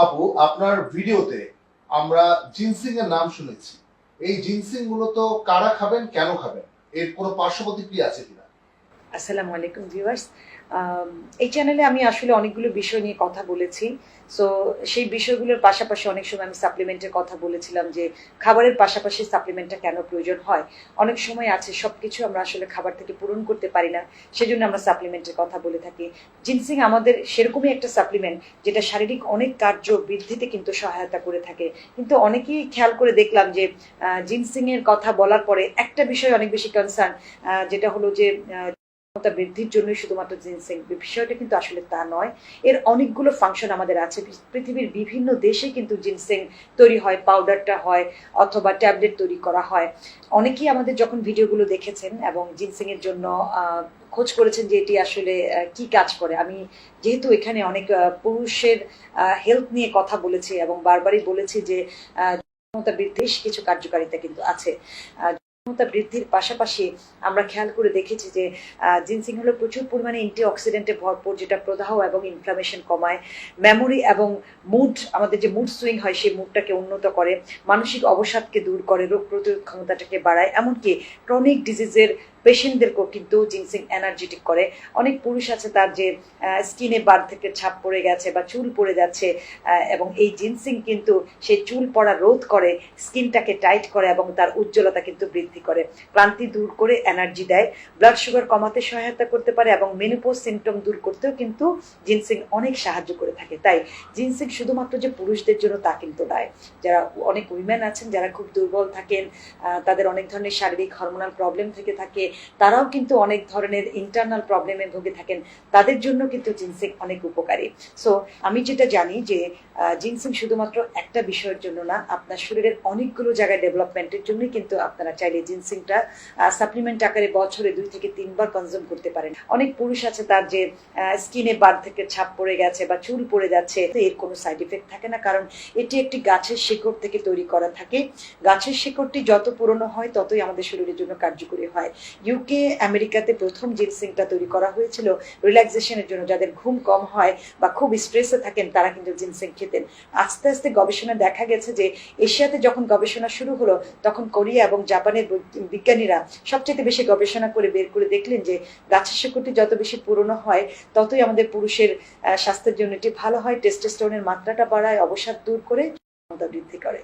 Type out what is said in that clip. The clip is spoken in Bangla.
আপু, আপনার ভিডিওতে আমরা জিনসিং এর নাম শুনেছি। এই জিনসিং মূলত কারা খাবেন, কেন খাবেন, এর কোনো পার্শ্ব প্রতিক্রিয়া আছে কিনা? আসসালামু আলাইকুম ভিউয়ার্স। এই চ্যানেলে আমি আসলে অনেকগুলো বিষয় নিয়ে কথা বলেছি। সো সেই বিষয়গুলোর পাশাপাশি অনেক সময় আমি সাপ্লিমেন্টের কথা বলেছিলাম যে খাবারের পাশাপাশি সাপ্লিমেন্টটা কেন প্রয়োজন হয়। অনেক সময় আছে সবকিছু আমরা আসলে খাবার থেকে পূরণ করতে পারি না, সেজন্য আমরা সাপ্লিমেন্টের কথা বলে থাকি। জিনসিং আমাদের সেরকমই একটা সাপ্লিমেন্ট যেটা শারীরিক অনেক কার্য বৃদ্ধিতে কিন্তু সহায়তা করে থাকে। কিন্তু অনেকেই খেয়াল করে দেখলাম যে জিনসিং এর কথা বলার পরে একটা বিষয় অনেক বেশি কনসার্ন, যেটা হলো যে বৃদ্ধির জন্যই শুধুমাত্র জিনসিং। বিষয়টা কিন্তু আসলে তা নয়। এর অনেকগুলো ফাংশন আমাদের আছে। পৃথিবীর বিভিন্ন দেশে কিন্তু জিনসিং তৈরি হয়, পাউডারটা হয় অথবা ট্যাবলেট তৈরি করা হয়। অনেকেই আমাদের যখন ভিডিওগুলো দেখেছেন এবং জিনসিং এর জন্য খোঁজ করেছেন যে এটি আসলে কি কাজ করে। আমি যেহেতু এখানে অনেক পুরুষের হেলথ নিয়ে কথা বলেছি এবং বারবারই বলেছি যে বেশ কিছু কার্যকারিতা কিন্তু আছে। বৃদ্ধির পাশাপাশি আমরা খেয়াল করে দেখেছি যে জিনসিং হলো প্রচুর পরিমাণে অ্যান্টিঅক্সিডেন্টে ভরপুর, যেটা প্রদাহ এবং ইনফ্লামেশন কমায়, মেমোরি এবং মুড, আমাদের যে মুড সুইং হয় সেই মুডটাকে উন্নত করে, মানসিক অবসাদকে দূর করে, রোগ প্রতিরোধ ক্ষমতাটাকে বাড়ায়, এমনকি ক্রনিক ডিজিজের পেশেন্টদেরকেও কিন্তু জিনসিং এনার্জেটিক করে। অনেক পুরুষ আছে তার যে স্কিনে বার থেকে ছাপ পড়ে গেছে বা চুল পড়ে যাচ্ছে, এবং এই জিনসিং কিন্তু সেই চুল পড়া রোধ করে, স্কিনটাকে টাইট করে এবং তার উজ্জ্বলতা কিন্তু বৃদ্ধি করে, ক্লান্তি দূর করে এনার্জি দেয়, ব্লাড সুগার কমাতে সহায়তা করতে পারে এবং মেনোপজ সিমটম দূর করতেও কিন্তু জিনসিং অনেক সাহায্য করে থাকে। তাই জিনসিং শুধুমাত্র যে পুরুষদের জন্য তা কিন্তু নয়। যারা অনেক উইমেন আছেন যারা খুব দুর্বল থাকেন, তাদের অনেক ধরনের শারীরিক হরমোনাল প্রবলেম থেকে থাকে, তারাও কিন্তু অনেক ধরনের ইন্টারনাল প্রবলেমে ভুগে থাকেন, তাদের জন্য কিন্তু জিনসিং অনেক উপকারী। সো আমি যেটা জানি যে জিনসিং শুধুমাত্র একটা বিষয়ের জন্য না, আপনার শরীরের অনেকগুলো জায়গায় ডেভেলপমেন্টের জন্যই কিন্তু আপনারা চাইলে জিনসিংটা সাপ্লিমেন্ট আকারে বছরে 2 থেকে 3 বার কনজিউম করতে পারেন। অনেক পুরুষ আছে তার যে স্কিনে বার থেকে ছাপ পড়ে গেছে বা চুল পড়ে যাচ্ছে, এর কোনো সাইড ইফেক্ট থাকে না, কারণ এটি একটি গাছের শিকড় থেকে তৈরি করা থাকে। গাছের শিকড়টি যত পুরনো হয় ততই আমাদের শরীরের জন্য কার্যকরী হয়। ইউকে আমেরিকাতে প্রথম জিনসিংটা তৈরি করা হয়েছিল রিল্যাক্সেশনের জন্য। যাদের ঘুম কম হয় বা খুব স্ট্রেসে থাকেন তারা কিন্তু জিনসিং খেতেন। আস্তে আস্তে গবেষণা দেখা গেছে যে এশিয়াতে যখন গবেষণা শুরু হলো তখন কোরিয়া এবং জাপানের বিজ্ঞানীরা সবচেয়ে বেশি গবেষণা করে বের করে দেখলেন যে গাছের শিকড়টি যত বেশি পুরনো হয় ততই আমাদের পুরুষের স্বাস্থ্যের জন্য এটি ভালো হয়, টেস্টোস্টেরনের মাত্রাটা বাড়ায়, অবসাদ দূর করে, ক্ষমতা বৃদ্ধি করে।